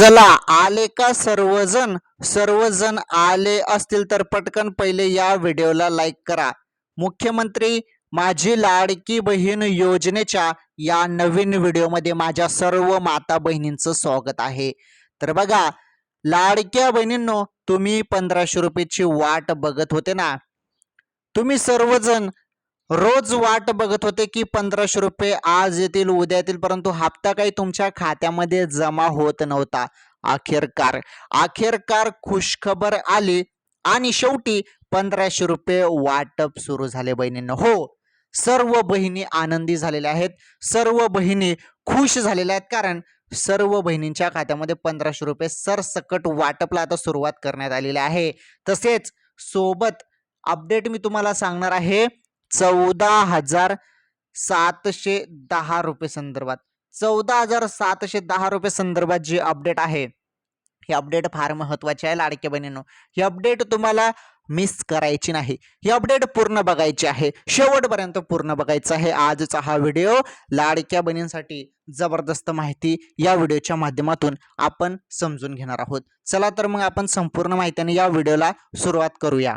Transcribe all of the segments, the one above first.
चला आले का सर्वजण. सर्वजण आले असतील तर पटकन पहिले या व्हिडिओला लाईक करा. मुख्यमंत्री माझी लाडकी बहीण योजनेच्या या नवीन व्हिडिओमध्ये माझ्या सर्व माता बहिणींचं स्वागत आहे. तर बघा लाडक्या बहिणींनो, तुम्ही 1500 रुपयाची वाट बघत होते ना. तुम्ही सर्वजण रोज वाट बघत होते की 1500 रुपये आज येतील उद्या येतील, परंतु हप्ता काही तुमच्या खात्यामध्ये जमा होत नव्हता. अखेरकार खुशखबर आली आणि शेवटी 1500 रुपये वाटप सुरू झाले बहिणींनो. हो, सर्व बहिणी आनंदी झालेल्या आहेत, सर्व बहिणी खुश झालेल्या आहेत, कारण सर्व बहिणींच्या खात्यामध्ये 1500 रुपये सरसकट वाटपला आता सुरुवात करण्यात आलेली आहे. तसेच सोबत अपडेट मी तुम्हाला सांगणार आहे 14,710 रुपये संदर्भात. 14,710 रुपये संदर्भात जी अपडेट आहे, ही अपडेट फार महत्वाची आहे लाडक्या बहिणींनो. ही अपडेट तुम्हाला मिस करायची नाही, ही अपडेट पूर्ण बघायची आहे, शेवटपर्यंत पूर्ण बघायचं आहे. आजचा हा व्हिडिओ लाडक्या बहिणींसाठी जबरदस्त माहिती या व्हिडिओच्या माध्यमातून आपण समजून घेणार आहोत. चला तर मग आपण संपूर्ण माहितीने या व्हिडिओला सुरुवात करूया.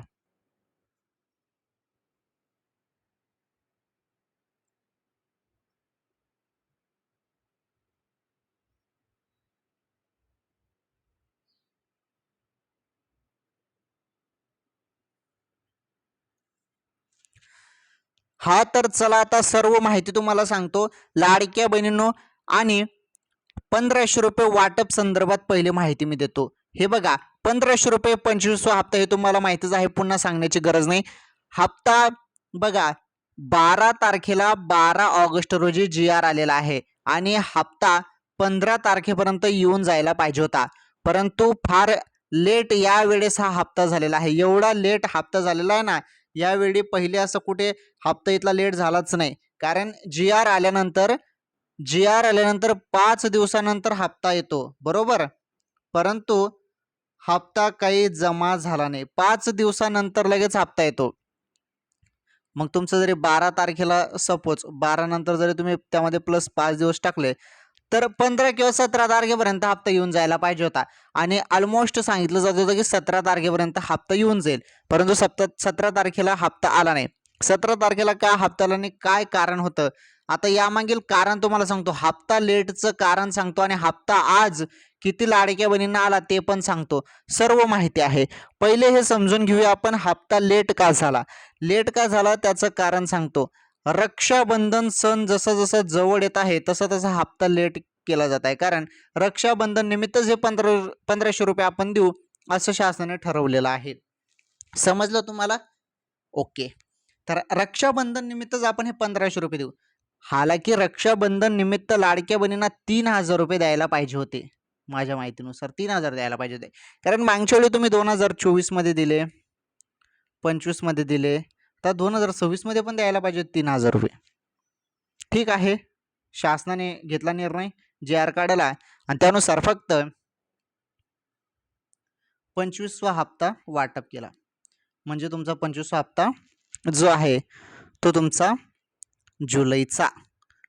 हा तर चला आता सर्व माहिती तुम्हाला सांगतो लाडक्या बहिणींनो. आणि 1500 रुपये वाटप संदर्भात पहिली माहिती मी देतो. हे बघा 1500 रुपये 25वा हप्ता हे तुम्हाला माहितीच आहे, पुन्हा सांगण्याची गरज नाही. हप्ता बघा 12 तारखेला 12 ऑगस्ट रोजी GR आलेला आहे आणि हप्ता 15 तारखेपर्यंत येऊन जायला पाहिजे होता, परंतु फार लेट यावेळेस हा हप्ता झालेला आहे. एवढा लेट हप्ता झालेला आहे ना, यावेळी पहिले असं कुठे हप्ता इथला लेट झालाच नाही. कारण GR आल्यानंतर 5 दिवसानंतर हप्ता येतो बरोबर, परंतु हप्ता काही जमा झाला नाही. 5 दिवसानंतर लगेच हप्ता येतो. मग तुमचं जरी 12 तारखेला सपोज 12 नंतर जरी तुम्ही त्यामध्ये प्लस 5 दिवस टाकले तर 15 किंवा 17 तारखेपर्यंत हप्ता येऊन जायला पाहिजे होता. आणि ऑलमोस्ट सांगितलं जात होतं की 17 तारखेपर्यंत हप्ता येऊन जाईल, परंतु 17 तारखेला हप्ता आला नाही. 17 तारखेला का हप्ता आला नाही, काय कारण होतं, आता यामागील कारण तुम्हाला सांगतो. हप्ता लेटचं कारण सांगतो आणि हप्ता आज किती लाडक्या बहिणींना आला ते पण सांगतो. सर्व माहिती आहे. पहिले हे समजून घेऊया आपण, हप्ता लेट का झाला. त्याचं कारण सांगतो. रक्षाबंधन सण जसा जसा जवळ येत आहे तसा तसा हप्ता लेट केला जात आहे, कारण रक्षाबंधन निमित्त जे 1500 रुपये आपण देऊ असं शासनाने ठरवलेलं आहे. समजलं तुम्हाला? ओके. तर रक्षाबंधन निमित्तच आपण हे 1500 रुपये देऊ. हालाकी रक्षाबंधन निमित्त लाडक्या बहिणींना 3000 रुपये द्यायला पाहिजे होते. माझ्या माहितीनुसार 3000 द्यायला पाहिजे होते, कारण मागच्या वेळी तुम्ही 2024 मध्ये दिले, 25 मध्ये दिले, तर 2026 मध्ये पण द्यायला पाहिजे 3000 रुपये. ठीक आहे, शासनाने घेतला निर्णय, GR काढला आणि त्यानुसार फक्त 25वा हप्ता वाटप केला. म्हणजे तुमचा 25वा हप्ता जो आहे तो तुमचा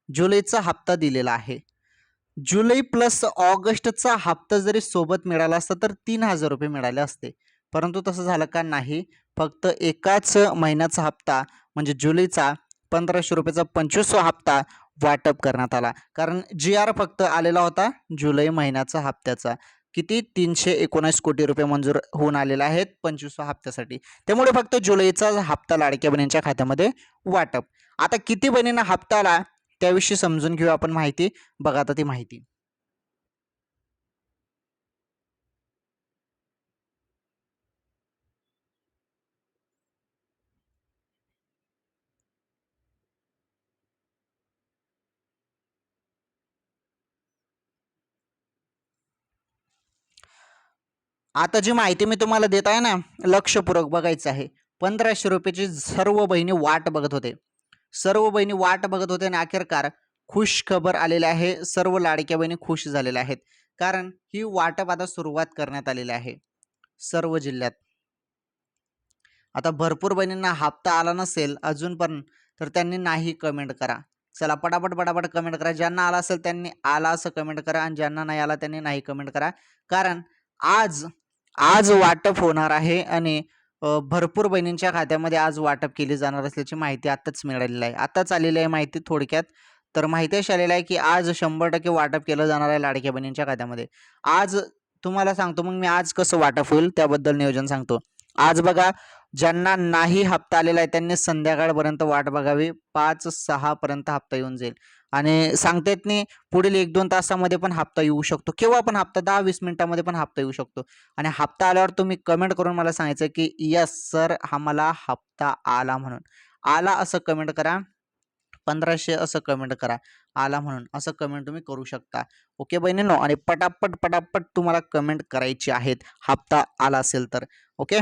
जुलैचा हप्ता दिलेला आहे. जुलै प्लस ऑगस्टचा हप्ता जरी सोबत मिळाला असता तर 3000 रुपये मिळाले असते, परंतु तसं झालं का नाही. फक्त एकाच महिन्याचा हप्ता म्हणजे जुलैचा 1500 रुपयाचा 25वा हप्ता वाटप करण्यात आला, कारण GR फक्त आलेला होता जुलै महिन्याचा हप्त्याचा. किती 319 कोटी रुपये मंजूर होऊन आलेले आहेत 25व्या हप्त्यासाठी. त्यामुळे फक्त जुलैचा हप्ता लाडक्या बहिणींच्या खात्यामध्ये वाटप. आता किती बहिणींना हप्ता आला त्याविषयी समजून घेऊ आपण माहिती. बघा आता ती माहिती. आता जी माहिती मी तुम्हाला देत आहे ना, लक्षपूर्वक बघायचं आहे. 1500 रुपयाची सर्व बहिणी वाट बघत होते, आणि अखेरकार खुश खबर आलेली आहे. सर्व लाडक्या बहिणी खुश झालेल्या आहेत, कारण ही वाटप आता सुरुवात करण्यात आलेली आहे सर्व जिल्ह्यात. आता भरपूर बहिणींना हप्ता आला नसेल अजून पण, तर त्यांनी नाही कमेंट करा. चला पटापट पटापट कमेंट करा. ज्यांना आला असेल त्यांनी आला असं कमेंट करा आणि ज्यांना नाही आला त्यांनी नाही कमेंट करा. कारण आज आज वाटप होणार आहे आणि भरपूर बहिणींच्या खात्यामध्ये आज वाटप केली जाणार असल्याची माहिती आताच मिळालेली आहे. आताच आलेली आहे माहिती थोडक्यात. तर माहिती अशी आलेली आहे की आज 100% वाटप केलं जाणार आहे लाडक्या बहिणींच्या खात्यामध्ये. आज तुम्हाला सांगतो मग मी आज कसं वाटप होईल त्याबद्दल नियोजन सांगतो. आज बघा ज्यांना नाही हप्ता आलेला आहे त्यांनी संध्याकाळपर्यंत वाट बघावी. 5-6 पर्यंत हप्ता येऊन जाईल आणि सांगता येत नाही पुढील 1-2 तासामध्ये पण हप्ता येऊ शकतो. केव्हा पण हप्ता 10-20 मिनिटामध्ये पण हप्ता येऊ शकतो. आणि हप्ता आल्यावर तुम्ही कमेंट करून मला सांगायचं की यस सर आम्हाला हप्ता आला म्हणून. आला असं कमेंट करा. 1500 असं कमेंट करा. आला म्हणून असं कमेंट तुम्ही करू शकता. ओके बहिणींनो आणि पटापट पटापट तुम्हाला कमेंट करायची आहेत हप्ता आला असेल तर. ओके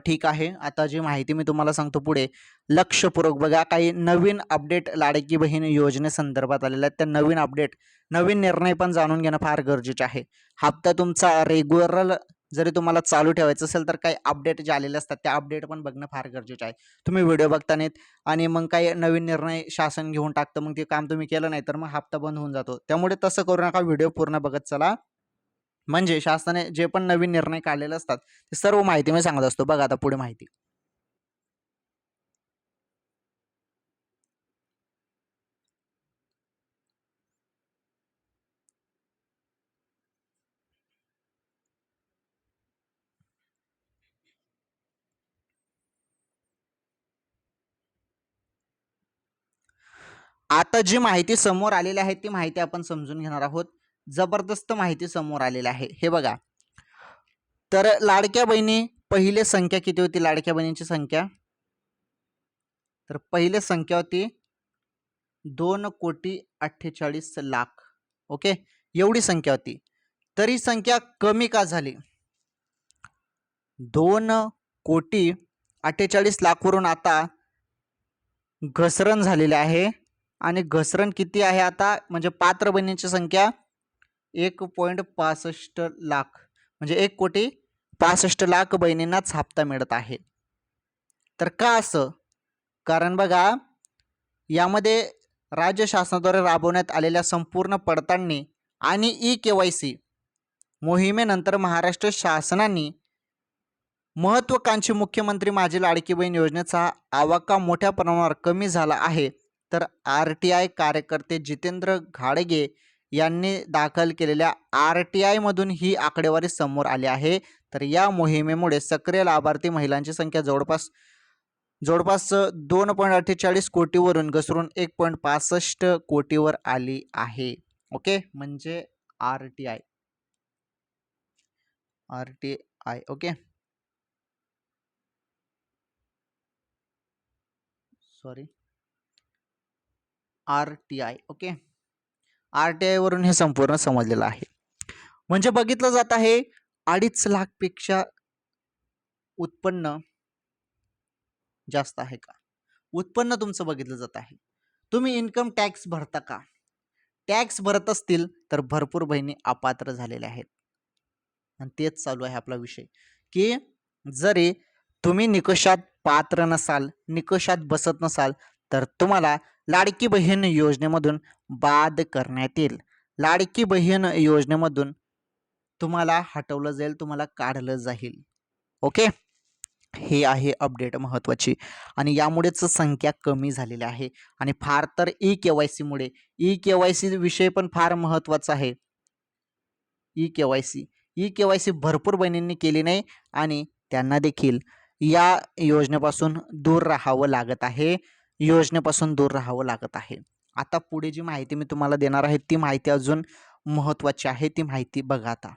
ठीक आहे. आता जी माहिती मी तुम्हाला सांगतो पुढे लक्षपूर्वक बघा. काही नवीन अपडेट लाडकी बहीण योजनेसंदर्भात आलेल्या आहेत. त्या नवीन अपडेट नवीन निर्णय पण जाणून घेणं फार गरजेचे आहे. हप्ता तुमचा रेग्युलर जरी तुम्हाला चालू ठेवायचं असेल तर काही अपडेट जे आलेले असतात त्या अपडेट पण बघणं फार गरजेचं आहे. तुम्ही व्हिडिओ बघतानात आणि मग काही नवीन निर्णय शासन घेऊन टाकतं मग ते काम तुम्ही केलं नाही तर मग हप्ता बंद होऊन जातो. त्यामुळे तसं करू नका. व्हिडिओ पूर्ण बघत चला. म्हणजे शासनाने जे पण नवीन निर्णय काढलेले असतात ते सर्व माहिती मी सांगत असतो. बघा आता पुढे माहिती. आता जी माहिती समोर आलेली आहे ती माहिती आपण समजून घेणार आहोत. जबरदस्त माहिती समोर आलेली आहे. हे बघा. तर लाडक्या बहिणी पहिले संख्या किती होती लाडक्या बहिणींची संख्या? तर पहिले संख्या होती 2,48,00,000. ओके एवढी संख्या होती. तरी संख्या कमी का झाली? 2,48,00,000 वरून आता घसरण झालेली आहे. आणि घसरण किती आहे आता म्हणजे पात्र बहिणींची संख्या 1,65,00,000 म्हणजे 1,65,00,000 बहिणींनाच हप्ता मिळत आहे. तर का असं? कारण बघा यामध्ये राज्य शासनाद्वारे राबवण्यात आलेल्या संपूर्ण पडताळणी आणि ई-KYC मोहिमेनंतर महाराष्ट्र शासनाने महत्त्वाकांक्षी मुख्यमंत्री माझी लाडकी बहीण योजनेचा आवाका मोठ्या प्रमाणावर कमी झाला आहे. तर RTI कार्यकर्ते जितेंद्र घाडगे यांनी दाखल केलेल्या RTI मधून ही आकडेवारी समोर आली आहे. तर या मोहिमेमुळे सक्रिय लाभार्थी महिलांची संख्या जवळपास 2,48 कोटीवरून घसरून 1,65 कोटीवर आली आहे. ओके म्हणजे RTI okay sorry RTI okay RTI वरून हे संपूर्ण समजलेलं आहे. म्हणजे बघितलं जात आहे 2.5 लाखपेक्षा उत्पन्न जास्त आहे का? उत्पन्न तुमचं बघितलं जात आहे. तुम्ही इन्कम टॅक्स भरता का? टॅक्स भरत असतील तर भरपूर बहिणी अपात्र झालेल्या आहेत. आणि तेच चालू आहे आपला विषय की जरी तुम्ही निकषात पात्र नसाल, निकषात बसत नसाल तर तुम्हाला लाडकी बहीण योजनेमधून बाद करण्यात येईल. लाडकी बहीण योजनेमधून तुम्हाला हटवलं जाईल, तुम्हाला काढलं जाईल. ओके हे आहे अपडेट महत्त्वाची आणि यामुळेच संख्या कमी झालेली आहे. आणि फार तर ई-KYC मुळे ई-KYC विषय पण फार महत्त्वाचा आहे. ई-KYC भरपूर बहिणींनी केली नाही आणि त्यांना देखील या योजनेपासून दूर राहावं लागत आहे. योजनेपासून दूर राहावं लागत आहे. आता पुढे जी माहिती मी तुम्हाला देणार आहे ती माहिती अजून महत्त्वाची आहे. ती माहिती बघा आता.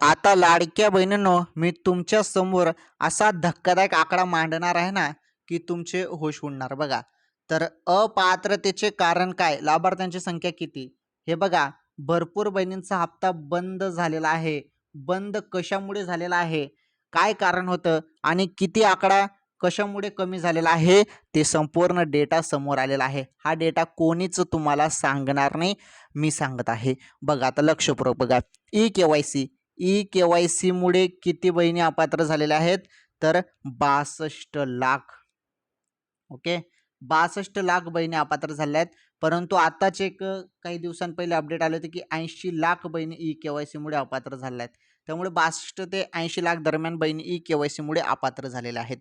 आता लाडक्या बहिणींनो मी तुमच्या समोर असा धक्कादायक आकडा मांडणार आहे ना की तुमचे होश उडणार. बघा तर अपात्रतेचे कारण काय, लाभार्थ्यांची संख्या किती हे बघा. भरपूर बहिणींचा हप्ता बंद झालेला आहे. बंद कशामुळे झालेला आहे, काय कारण होतं आणि किती आकडा कशामुळे कमी झालेला आहे ते संपूर्ण डेटा समोर आलेला आहे. हा डेटा कोणीच तुम्हाला सांगणार नाही, मी सांगत आहे. बघा आता लक्षपूर्वक बघा. ई-के-वाय-सी मुळे किती बहिणी अपात्र झालेल्या आहेत तर 62 लाख. ओके, 62 लाख बहिणी अपात्र झाल्या आहेत. परंतु आताच एक काही दिवसांपहिले अपडेट आले होते की 80 लाख बहिणी ई-के-वाय-सी मुळे अपात्र झाल्या आहेत. त्यामुळे 62 ते 80 लाख दरम्यान बहिणी ई-के-वाय-सी मुळे अपात्र झालेल्या आहेत.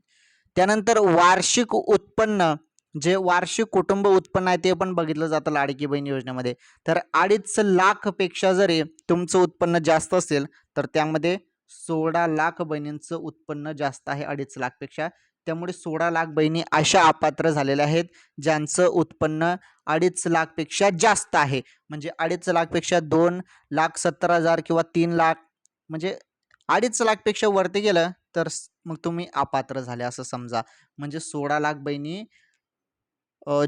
त्यानंतर वार्षिक उत्पन्न, जे वार्षिक कुटुंब उत्पन्न आहे ते पण बघितलं जातं लाडकी बहीण योजनेमध्ये. तर 2.5 लाख पेक्षा जरी तुमचं उत्पन्न जास्त असेल तर त्यामध्ये 16 लाख बहिणींचं उत्पन्न जास्त आहे 2.5 लाख पेक्षा. त्यामुळे 16 लाख बहिणी अशा अपात्र झालेल्या आहेत ज्यांचं उत्पन्न 2.5 लाख पेक्षा जास्त आहे. म्हणजे 2.5 लाख पेक्षा 2,70,000 किंवा 3 लाख, म्हणजे 2.5 लाख पेक्षा वरती गेलं तर मग तुम्ही अपात्र झाले असं समजा. म्हणजे 16 लाख बहिणी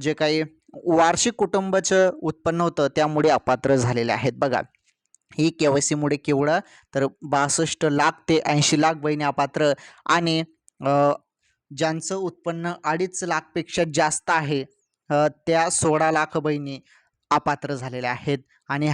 जे काही वार्षिक कुटुंबाचं उत्पन्न होतं त्यामुळे अपात्र झालेले आहेत. बघा, ही के-वाय-सी मुळे केवढं तर 62 लाख ते 80 लाख बहिणी अपात्र, आणि ज्यांचं उत्पन्न 2.5 लाखपेक्षा जास्त आहे त्या 16 लाख बहिणी अपात्र झालेल्या आहेत. आणि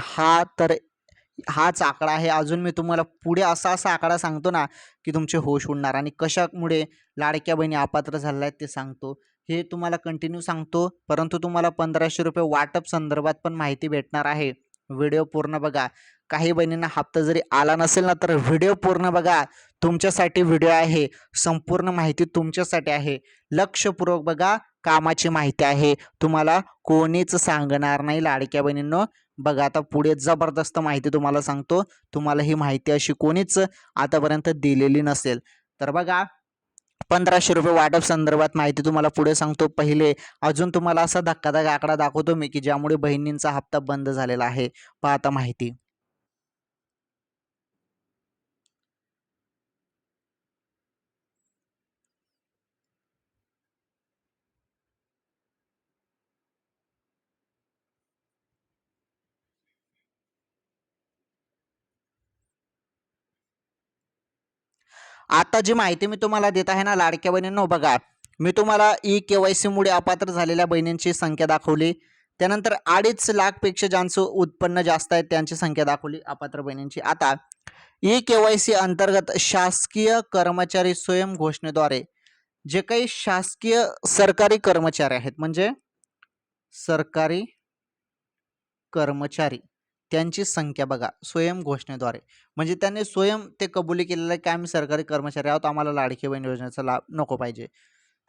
हाच आकडा आहे. अजून मी तुम्हाला पुढे असा आकडा सांगतो ना की तुमचे होश उडणार, आणि कशामुळे लाडक्या बहिणी अपात्र झालेल्या आहेत ते सांगतो. हे तुम्हाला कंटिन्यू सांगतो, परंतु तुम्हाला 1500 रुपये वाटप संदर्भात पण माहिती भेटणार आहे. व्हिडिओ पूर्ण बघा. काही बहिणींना हप्ता जरी आला नसेल ना तर व्हिडिओ पूर्ण बघा. तुमच्यासाठी व्हिडिओ आहे, संपूर्ण माहिती तुमच्यासाठी आहे. लक्षपूर्वक बघा, कामाची माहिती आहे, तुम्हाला कोणीच सांगणार नाही लाडक्या बहिणींनो. बघा आता पुढे जबरदस्त माहिती तुम्हाला सांगतो. तुम्हाला ही माहिती अशी कोणीच आतापर्यंत दिलेली नसेल. तर बघा, 1500 रुपये वाटप संदर्भात माहिती तुम्हाला पुढे सांगतो. पहिले अजून तुम्हाला असा धक्कादायक आकडा दाखवतो मी की ज्यामुळे बहिणींचा हप्ता बंद झालेला आहे. पहा आता माहिती. आता जी माहिती मी तुम्हाला देत आहे ना लाडक्या बहिणींनो, बघा, मी तुम्हाला ई-के-वाय-सी मुळे अपात्र झालेल्या बहिणींची संख्या दाखवली. त्यानंतर 2.5 लाख पेक्षा ज्यांचं उत्पन्न जास्त आहे त्यांची संख्या दाखवली अपात्र बहिणींची. आता ई-के-वाय-सी अंतर्गत शासकीय कर्मचारी स्वयं घोषणेद्वारे जे काही शासकीय सरकारी कर्मचारी आहेत, म्हणजे सरकारी कर्मचारी त्यांची संख्या बघा स्वयं घोषणेद्वारे, म्हणजे त्यांनी स्वयं ते कबुली केलेलं आहे की आम्ही सरकारी कर्मचारी आहोत, आम्हाला लाडकी बहीण योजनेचा लाभ नको पाहिजे,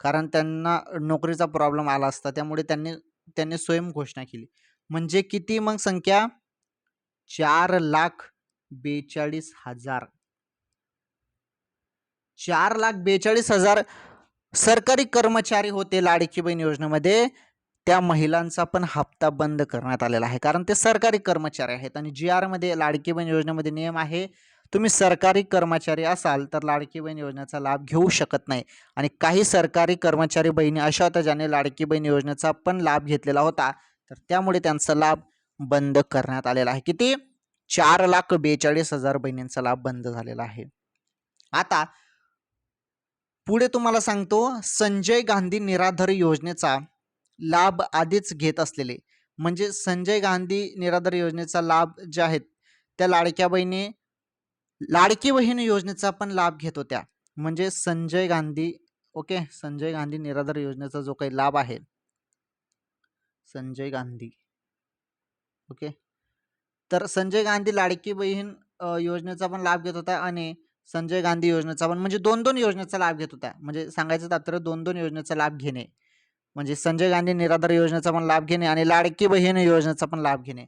कारण त्यांना नोकरीचा प्रॉब्लेम आला असता. त्यामुळे त्यांनी स्वयं घोषणा केली. म्हणजे किती मग संख्या? 4,42,000. 4,42,000 सरकारी कर्मचारी होते लाडकी बहीण योजनेमध्ये. त्या महिलांचा पण हप्ता बंद करण्यात आलेला आहे, कारण ते सरकारी कर्मचारी आहेत. आणि जी-आर मध्ये लाडकी बहीण योजनेमध्ये नियम आहे, तुम्ही सरकारी कर्मचारी असाल तर लाडकी बहीण योजनेचा लाभ घेऊ शकत नाही. आणि काही सरकारी कर्मचारी बहिणी अशा होत्या ज्याने लाडकी बहीण योजनेचा पण लाभ घेतलेला होता, तर त्यामुळे त्यांचा लाभ बंद करण्यात आलेला आहे. किती? 4,42,000 बहिणींचा लाभ बंद झालेला आहे. आता पुढे तुम्हाला सांगतो, संजय गांधी निराधार योजनेचा लाभ आधीच घेत असलेले, म्हणजे संजय गांधी निराधार योजनेचा लाभ जे आहेत त्या लाडक्या बहिणी लाडकी बहीण योजनेचा पण लाभ घेत होत्या. म्हणजे संजय गांधी, ओके, संजय गांधी निराधार योजनेचा जो काही लाभ आहे, संजय गांधी, ओके, तर संजय गांधी लाडकी बहीण योजनेचा पण लाभ घेत होता आणि संजय गांधी योजनेचा पण, म्हणजे 2-2 योजनेचा लाभ घेत होता. म्हणजे सांगायचं तात्पर्य 2-2 योजनेचा लाभ घेणे, म्हणजे संजय गांधी निराधार योजनेचा पण लाभ घेणे आणि लाडकी बहीण योजनेचा पण लाभ घेणे.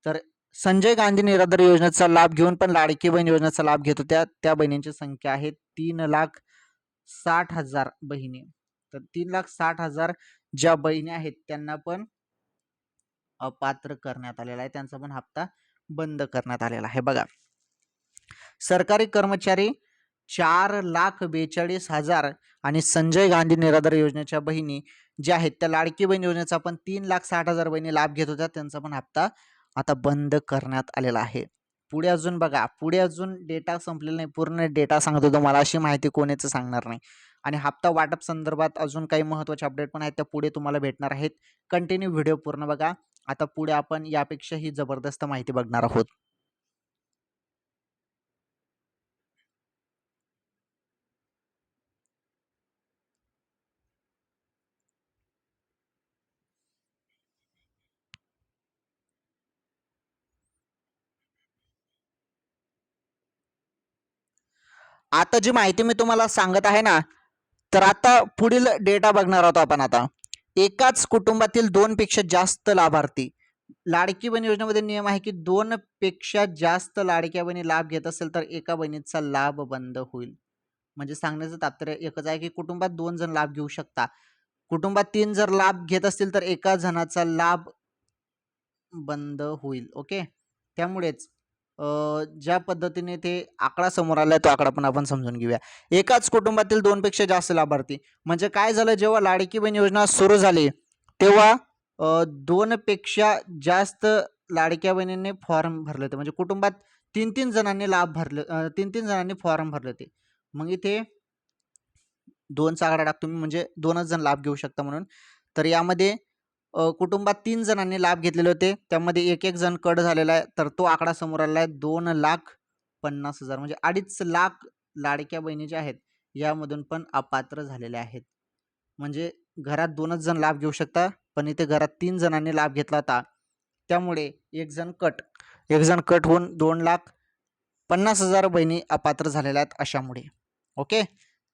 तर संजय गांधी निराधार योजनेचा लाभ घेऊन पण लाडकी बहीण योजनेचा लाभ घेत होत्या त्या बहिणींची संख्या आहे 3,60,000 बहिणी. तर 3,60,000 ज्या बहिणी आहेत त्यांना पण अपात्र करण्यात आलेला आहे, त्यांचा पण हप्ता बंद करण्यात आलेला आहे. बघा, सरकारी कर्मचारी 4,42,000 आणि संजय गांधी निराधार योजनेच्या बहिणी ज्या आहेत त्या लाडकी बहीण योजनेचा पण 3,60,000 बहिणी लाभ घेत होत्या, त्यांचा पण हप्ता आता बंद करण्यात आलेला आहे. पुढे अजून बघा, पुढे अजून डेटा संपलेला नाही, पूर्ण डेटा सांगतो तुम्हाला, अशी माहिती कोणीच सांगणार नाही. आणि हप्ता वाटप संदर्भात अजून काही महत्त्वाचे अपडेट पण आहेत, त्या पुढे तुम्हाला भेटणार आहेत. कंटिन्यू व्हिडिओ पूर्ण बघा. आता पुढे आपण यापेक्षाही जबरदस्त माहिती बघणार आहोत. आता जी माहिती मी तुम्हाला सांगत आहे ना, तर आता पुढील डेटा बघणार आहोत आपण. आता एकाच कुटुंबातील 2 पेक्षा जास्त लाभार्थी, लाडकी बहीण योजनेमध्ये नियम आहे की 2 पेक्षा जास्त लाडक्या बहिणी लाभ घेत असेल तर एका बहिणीचा लाभ बंद होईल. म्हणजे सांगण्याचं तात्पर्य एकच आहे की कुटुंबात 2 जण लाभ घेऊ शकता. कुटुंबात 3 जर लाभ घेत असतील तर एका जणाचा लाभ बंद होईल. ओके. त्यामुळेच ज्या पद्धतीने ते आकडा समोर आलाय तो आकडा पण आपण समजून घेऊया. एकाच कुटुंबातील 2 पेक्षा जास्त लाभार्थी म्हणजे काय झालं, जेव्हा लाडकी बहीण योजना सुरू झाली तेव्हा 2 पेक्षा जास्त लाडक्या बहिणींनी फॉर्म भरले होते. म्हणजे कुटुंबात 3-3 जणांनी लाभ भरले, 3-3 जणांनी फॉर्म भरले होते. मग इथे 2चा आकडा टाकतो मी, म्हणजे 2च जण लाभ घेऊ शकता म्हणून. तर यामध्ये कुटुंबात 3 जणांनी लाभ घेतलेले होते. त्यामध्ये एक जण कट झालेला आहे. तर तो आकडा समोर आलेला आहे 2,50,000, म्हणजे 2.5 लाख लाडक्या बहिणी ज्या आहेत यामधून पण अपात्र झालेले आहेत. म्हणजे घरात 2च जण लाभ घेऊ शकता, पण इथे घरात 3 जणांनी लाभ घेतला होता. त्यामुळे एक जण कट होऊन 2,50,000 बहिणी अपात्र झालेल्या आहेत अशामुळे. ओके.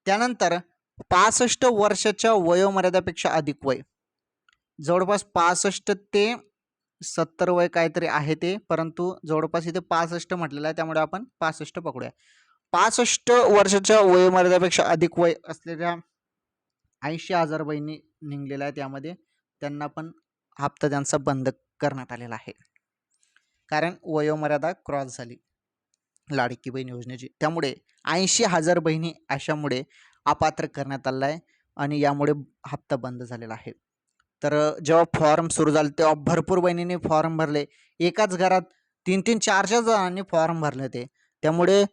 त्यानंतर 65 वर्षाच्या वयोमर्यादेपेक्षा अधिक वय, जवळपास 65 ते 70 वय काहीतरी आहे ते, परंतु जवळपास इथे 65 म्हटलेलं आहे, त्यामुळे आपण 65 पकडूया. 65 वर्षाच्या वयोमर्यादेपेक्षा अधिक वय असलेल्या 80,000 बहिणी निघलेल्या आहेत यामध्ये. त्यांना पण हप्ता त्यांचा बंद करण्यात आलेला आहे, कारण वयोमर्यादा क्रॉस झाली लाडकी बहीण योजनेची. त्यामुळे 80,000 बहिणी अशामुळे अपात्र करण्यात आला आहे आणि यामुळे हप्ता बंद झालेला आहे. तर जेव्हा फॉर्म सुरू झाले तेव्हा भरपूर बहिणींनी फॉर्म भरले. एकाच घरात 3-3, 4-4 जणांनी फॉर्म भरले होते. त्यामुळे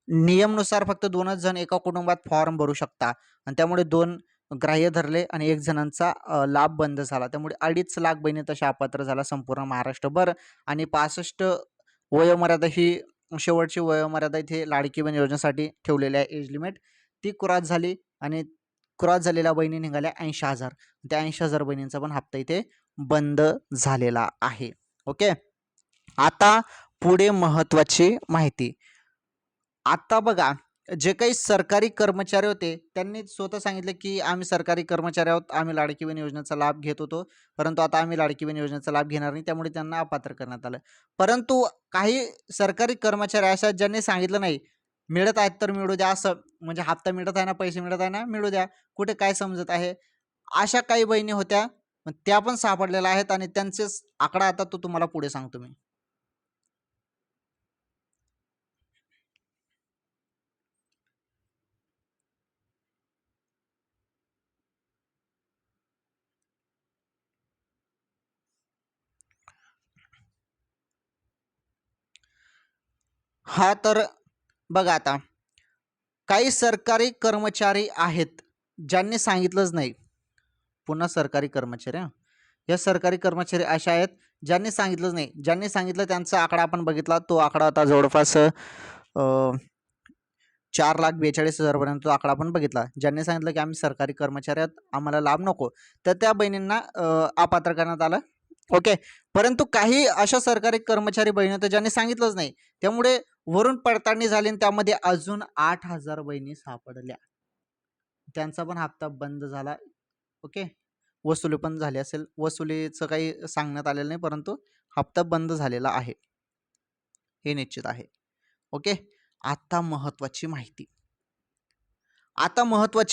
नियमनुसार फक्त 2च जण एका कुटुंबात फॉर्म भरू शकता आणि त्यामुळे 2 ग्राह्य धरले आणि 1 जणांचा लाभ बंद झाला. त्यामुळे 2.5 लाख बहिणी तशा अपात्र झाला संपूर्ण महाराष्ट्रभर. आणि 65 वयोमर्यादा ही शेवटची वयोमर्यादा इथे लाडकी बहीण योजनेसाठी ठेवलेली आहे, एज लिमिट. ती क्रॉस झाली आणि क्रॉस झालेल्या बहिणी निघाल्या 80,000. त्या 80,000 बहिणींचा पण हप्ता इथे बंद झालेला आहे. ओके. आता पुढे महत्त्वाची माहिती. आता बघा, जे काही सरकारी कर्मचारी होते त्यांनी स्वतः सांगितलं की आम्ही सरकारी कर्मचारी आहोत, आम्ही लाडकी बहीण योजनेचा लाभ घेत होतो, परंतु आता आम्ही लाडकी बहीण योजनेचा लाभ घेणार नाही, त्यामुळे त्यांना अपात्र करण्यात आलं. परंतु काही सरकारी कर्मचारी अशा आहेत ज्यांनी सांगितलं नाही, मिळत आहेत तर मिळू द्या, असं म्हणजे हप्ता मिळत आहे ना, पैसे मिळत आहे ना, मिळू द्या, कुठे काय समजत आहे. अशा काही बहिणी होत्या, त्या पण सापडलेल्या आहेत आणि त्यांचेच आकडा आता तो तुम्हाला पुढे सांगतो मी. हा तर बघा, आता काही सरकारी कर्मचारी आहेत ज्यांनी सांगितलंच नाही. पुन्हा सरकारी कर्मचारी, या सरकारी कर्मचारी अशा आहेत ज्यांनी सांगितलंच नाही. ज्यांनी सांगितलं त्यांचा आकडा आपण बघितला, तो आकडा आता जवळपास 4,42,000 पर्यंत आकडा आपण बघितला. ज्यांनी सांगितलं की आम्ही सरकारी कर्मचारी आहोत, आम्हाला लाभ नको, तर त्या बहिणींना अपात्र करण्यात आलं. ओके. परंतु काही अशा सरकारी कर्मचारी बहिणी होत्या ज्यांनी सांगितलंच नाही, त्यामुळे वरून पडताळणी झाली आणि त्यामध्ये अजून 8,000 बहिणी सापडल्या. त्यांचा पण हप्ता बंद झाला. ओके. वसुली पण झाली असेल, वसुलीचं काही सांगण्यात आलेलं नाही, परंतु हप्ता बंद झालेला आहे हे निश्चित आहे. ओके. आता महत्त्वाची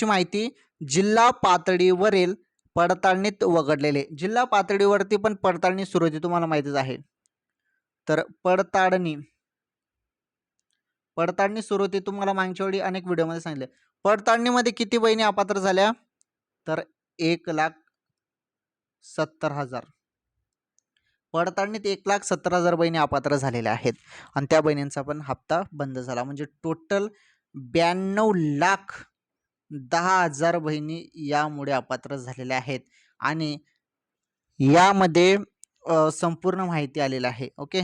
माहिती. जिल्हा पातळीवरील पडताळणीत वगळलेले. जिल्हा पातळीवरती पण पडताळणी सुरू होती, तुम्हाला माहितीच आहे. तर पडताळणी सुरू होती, तुम्हाला मागच्या वेळी अनेक व्हिडिओमध्ये सांगितले. पडताळणीमध्ये किती बहिणी अपात्र झाल्या, तर 1,70,000. पडताळणीत 1,70,000 बहिणी अपात्र झालेल्या आहेत आणि त्या बहिणींचा पण हप्ता बंद झाला. म्हणजे टोटल 92,10,000 बहिणी यामुळे अपात्र झालेल्या आहेत आणि यामध्ये संपूर्ण माहिती आलेली आहे. ओके,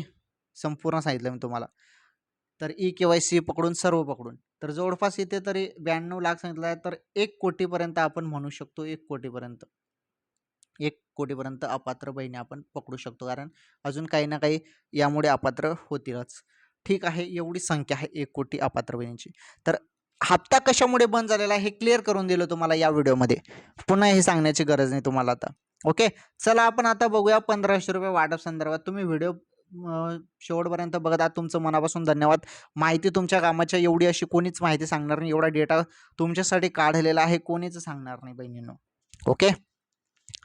संपूर्ण सांगितलं मी तुम्हाला. तर KYC पकडून सर्व पकडून तर जवळपास इथे तरी 92 लाख सांगितलं आहे, तर 1 कोटीपर्यंत आपण म्हणू शकतो. 1 कोटीपर्यंत 1 कोटीपर्यंत अपात्र बहिणी आपण पकडू शकतो, कारण अजून काही ना काही यामुळे अपात्र होतीलच. ठीक आहे, एवढी संख्या आहे 1 कोटी अपात्र बहिणींची. तर हप्ता कशामुळे बंद झालेला आहे हे क्लिअर करून दिलं तुम्हाला या व्हिडिओमध्ये. पुन्हा हे सांगण्याची गरज नाही तुम्हाला आता. ओके, चला आपण आता बघूया 1500 रुपये वाटप संदर्भात. तुम्ही व्हिडिओ शेवटपर्यंत बघत आहात, तुमचं मनापासून धन्यवाद. माहिती तुमच्या कामाच्या, एवढी अशी कोणीच माहिती सांगणार नाही. एवढा डेटा तुमच्यासाठी काढलेला आहे, कोणीच सांगणार नाही बहिणींनो. ओके,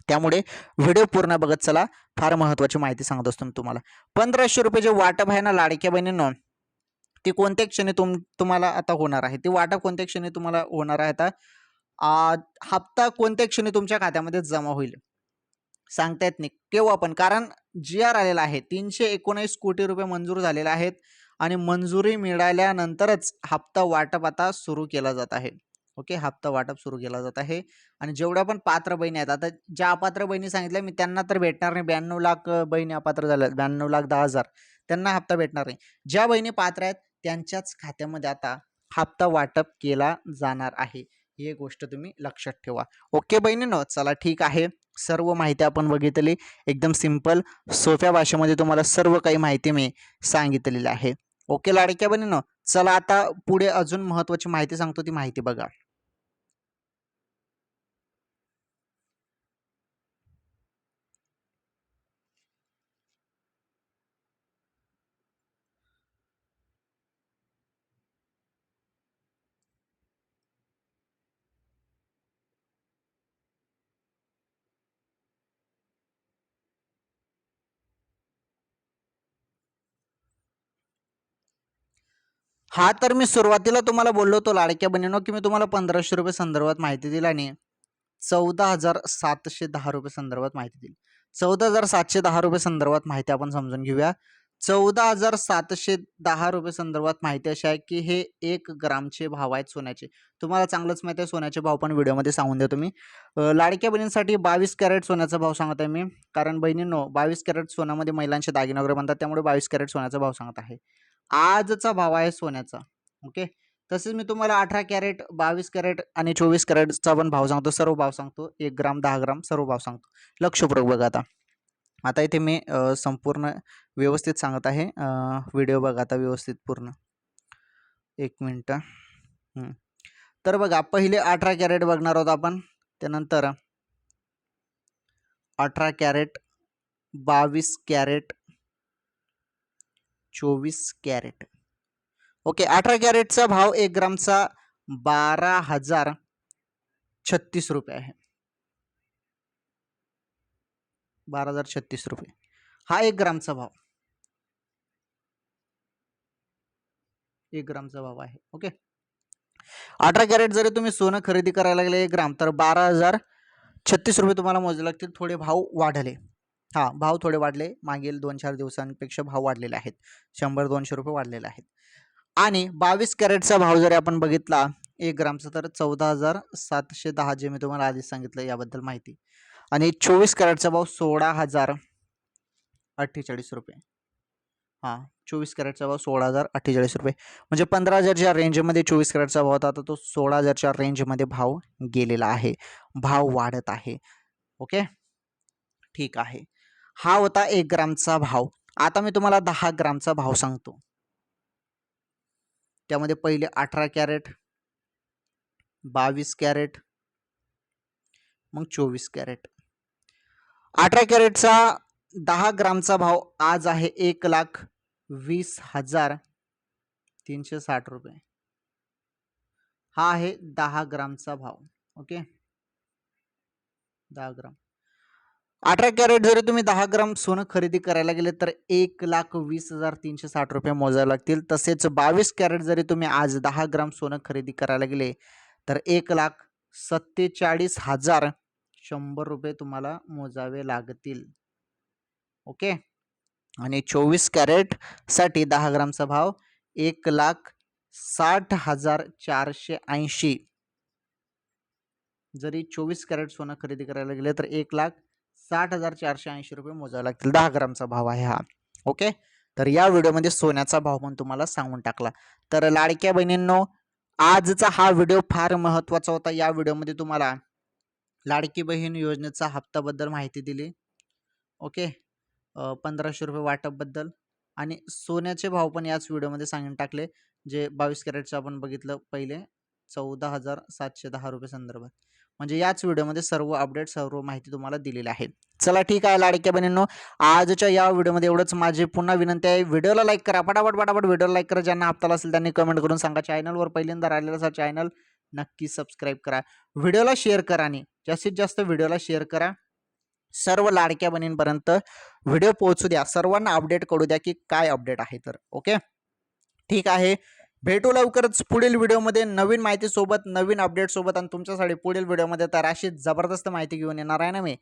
त्यामुळे व्हिडिओ पूर्ण बघत चला, फार महत्त्वाची माहिती सांगत असतो मी तुम्हाला. 1500 रुपये जे वाटप आहे ना लाडक्या बहिणींनो, ती कोणत्या क्षणी तुम्हाला आता होणार आहे, ती वाटप कोणत्या क्षणी तुम्हाला होणार आहे आता, हप्ता कोणत्या क्षणी तुमच्या खात्यामध्ये जमा होईल सांगता येत नाही केव्हा पण, कारण GR आलेला आहे. 319 कोटी रुपये मंजूर झालेले आहेत आणि मंजुरी मिळाल्यानंतरच हप्ता वाटप आता सुरू केला जात आहे. ओके, हप्ता वाटप सुरू केला जात आहे आणि जेवढ्या पण पात्र बहिणी आहेत, आता ज्या अपात्र बहिणी सांगितल्या मी त्यांना तर भेटणार नाही. 92 लाख बहिणी अपात्र झाल्या, 92,10,000 त्यांना हप्ता भेटणार नाही. ज्या बहिणी पात्र आहेत त्यांच्याच खात्यामध्ये आता हप्ता वाटप केला जाणार आहे, ही गोष्ट तुम्ही लक्षात ठेवा. ओके बहिणींनो, चला ठीक आहे. सर्व माहिती आपण बघितली, एकदम सिंपल सोप्या भाषेमध्ये तुम्हाला सर्व काही माहिती मी सांगितलेली आहे. ओके लाडक्या बहिणींनो, चला आता पुढे अजून महत्त्वाची माहिती सांगतो, ती माहिती बघा. हा तर मी सुरुवातीला तुम्हाला बोललो होतो लाडक्या बहिणींनो, की मी तुम्हाला 1500 रुपये संदर्भात माहिती दिली आणि 14,710 रुपये संदर्भात माहिती दिली. 14,710 रुपये संदर्भात माहिती आपण समजून घेऊया. 14,710 रुपये संदर्भात माहिती अशी आहे की हे 1 ग्रामचे भाव आहेत सोन्याचे. तुम्हाला चांगलंच माहिती आहे, सोन्याचे भाव पण व्हिडिओमध्ये सांगून देतो मी. लाडक्या बहिणींसाठी 22 कॅरेट सोन्याचा भाव सांगत आहे मी, कारण बहिणींनो 22 कॅरेट सोन्यामध्ये महिलांचे दागिने वगैरे बनतात, त्यामुळे 22 कॅरेट सोन्याचा भाव सांगत आहे. आजचा भाव आहे सोन्याचा. ओके, तसेच मी तुम्हाला 18 कॅरेट, 22 कॅरेट आणि 24 कॅरेटचा पण भाव सांगतो. सर्व भाव सांगतो, 1 ग्राम, 10 ग्राम सर्व भाव सांगतो. लक्षपूर्वक बघा. आता आता इथे मी संपूर्ण व्यवस्थित सांगत आहे. व्हिडिओ बघा आता व्यवस्थित पूर्ण. 1 मिनिट. तर बघा, पहिले 18 कॅरेट बघणार आहोत आपण, त्यानंतर 18 कॅरेट, 22 कॅरेट, 24 कॅरेट. ओके, 18 कॅरेटचा भाव 1 ग्रामचा 12,036 रुपये आहे. 12,036 रुपये हा 1 ग्रामचा भाव, 1 ग्रामचा भाव आहे. ओके, 18 कॅरेट जरी तुम्ही सोनं खरेदी करायला गेले 1 ग्राम, तर 12,036 रुपये तुम्हाला मोजावे लागतील. थोडे भाव वाढले. हा, भाव थोडे वाढले, मागील 2-4 दिवसांपेक्षा भाव वाढलेले आहेत. 100-200 रुपये वाढलेले आहेत. आणि 22 कॅरेटचा भाव जरी आपण बघितला 1 ग्रामचा, तर 14,710 जे मी तुम्हाला आधीच सांगितलं याबद्दल माहिती. आणि 24 कॅरेटचा भाव 16,048 रुपये. हां, 24 कॅरेटचा भाव 16,048 रुपये. म्हणजे 15,000च्या रेंजमध्ये 24 कॅरेटचा भाव होता, आता तो 16,000च्या रेंजमध्ये भाव गेलेला आहे. भाव वाढत आहे. ओके, ठीक आहे. हा होता 1 ग्रामचा भाव. आता मी तुम्हाला 10 ग्रामचा भाव सांगतो. त्यामध्ये पहिले 18 कॅरेट, 22 कॅरेट, मग 24 कॅरेट. 18 कॅरेटचा 10 ग्रामचा भाव आज आहे 1,20,360 रुपये. हा आहे 10 ग्रामचा भाव. ओके, 10 ग्राम. 18 कॅरेट जरी तुम्ही 10 ग्राम सोनं खरेदी करायला गेले तर 1,20,360 रुपये मोजावे लागतील. तसेच 22 कॅरेट जरी तुम्ही आज 10 ग्राम सोनं खरेदी करायला गेले तर 1,47,100 रुपये तुम्हाला मोजावे लागतील. ओके, आणि 24 कॅरेटसाठी 10 ग्रामचा भाव 1,60,480. जरी 24 कॅरेट सोनं खरेदी करायला गेले तर 1,60,480 रुपये मोजावे लागतील. 10 ग्रामचा भाव आहे हा. ओके, तर या व्हिडिओमध्ये सोन्याचा भाव पण तुम्हाला सांगून टाकला. तर लाडक्या बहिणींनो, आजचा हा व्हिडिओ फार महत्त्वाचा होता. या व्हिडिओमध्ये तुम्हाला लाडकी बहीण योजनेचा हप्त्याबद्दल माहिती दिली. ओके, 1500 रुपये वाटपबद्दल आणि सोन्याचे भाव पण याच व्हिडिओमध्ये सांगून टाकले. जे 22 कॅरेटचे आपण बघितलं पहिले 14,710 रुपये संदर्भात. म्हणजे याच व्हिडिओमध्ये सर्व अपडेट, सर्व माहिती तुम्हाला दिलेली आहे. चला ठीक आहे लाडक्या बहिणींनो, आजच्या या व्हिडिओमध्ये एवढंच. माझी पुन्हा विनंती आहे, व्हिडिओला लाईक करा, पटापट व्हिडिओला लाईक करा. ज्यांना हप्ता असेल त्यांनी कमेंट करून सांगा. चॅनलवर पहिल्यांदा राहिलेला असा चॅनल नक्की सबस्क्राईब करा. व्हिडिओला शेअर करा आणि जास्तीत जास्त व्हिडिओला शेअर करा. सर्व लाडक्या बहिणींपर्यंत व्हिडिओ पोहोचू द्या. सर्वांना अपडेट करू द्या की काय अपडेट आहे. तर ओके, ठीक आहे. भेटू लवकरच पुढील व्हिडिओमध्ये नवीन माहिती सोबत, नवीन अपडेट सोबत. आणि तुमच्यासाठी पुढील व्हिडिओमध्ये तर अशी जबरदस्त माहिती घेऊन येणार आहे ना मी.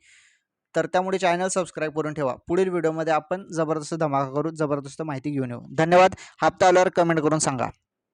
तर त्यामुळे चॅनल सबस्क्राईब करून ठेवा. पुढील व्हिडिओमध्ये आपण जबरदस्त धमाका करू, जबरदस्त माहिती घेऊन येऊ. धन्यवाद. हप्ता आल्यावर कमेंट करून सांगा.